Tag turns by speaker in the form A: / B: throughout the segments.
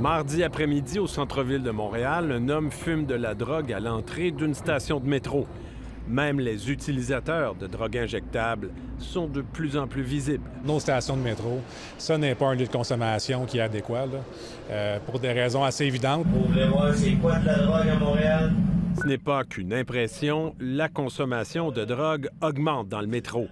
A: Mardi après-midi, au centre-ville de Montréal, un homme fume de la drogue à l'entrée d'une station de métro. Même les utilisateurs de drogue injectable sont de plus en plus visibles.
B: Nos stations de métro, ça n'est pas un lieu de consommation qui est adéquat, pour des raisons assez évidentes.
C: Vous voulez voir c'est quoi de la drogue à Montréal?
A: Ce n'est pas qu'une impression, la consommation de drogue augmente dans le métro.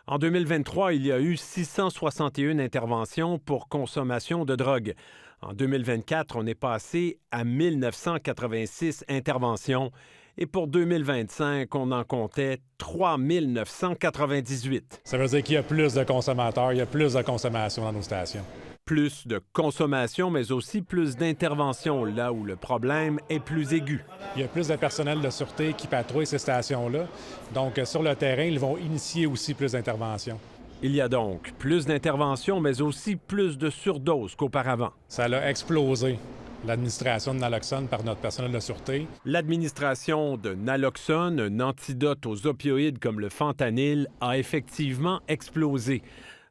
A: En 2023, il y a eu 661 interventions pour consommation de drogue. En 2024, on est passé à 1986 interventions. Et pour 2025, on en comptait 3 998.
B: Ça veut dire qu'il y a plus de consommateurs, il y a plus de consommation dans nos stations.
A: Plus de consommation, mais aussi plus d'interventions, là où le problème est plus aigu.
B: Il y a plus de personnel de sûreté qui patrouille ces stations-là. Donc, sur le terrain, ils vont initier aussi plus d'interventions.
A: Il y a donc plus d'interventions, mais aussi plus de surdoses qu'auparavant.
B: Ça a explosé, l'administration de naloxone par notre personnel de sûreté.
A: L'administration de naloxone, un antidote aux opioïdes comme le fentanyl, a effectivement explosé.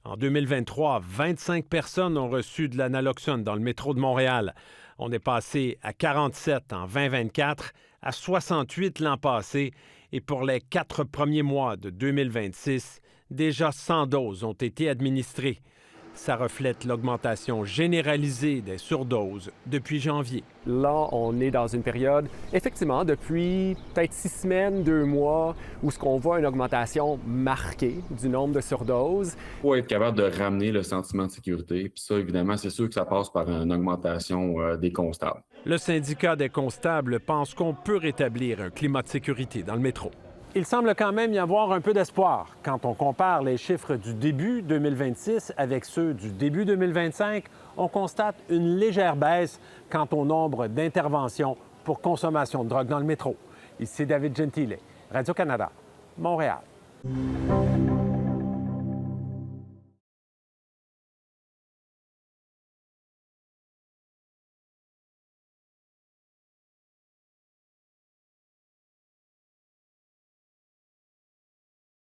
A: En 2023, 25 personnes ont reçu de la naloxone dans le métro de Montréal. On est passé à 47 en 2024, à 68 l'an passé, et pour les 4 premiers mois de 2026, déjà 100 doses ont été administrées. Ça reflète l'augmentation généralisée des surdoses depuis janvier.
D: Là, on est dans une période, effectivement, depuis peut-être 6 semaines, 2 mois, où ce qu'on voit une augmentation marquée du nombre de surdoses.
E: Il faut être capable de ramener le sentiment de sécurité. Puis ça, évidemment, c'est sûr que ça passe par une augmentation des constables.
A: Le syndicat des constables pense qu'on peut rétablir un climat de sécurité dans le métro. Il semble quand même y avoir un peu d'espoir. Quand on compare les chiffres du début 2026 avec ceux du début 2025, on constate une légère baisse quant au nombre d'interventions pour consommation de drogue dans le métro. Ici David Gentile, Radio-Canada, Montréal.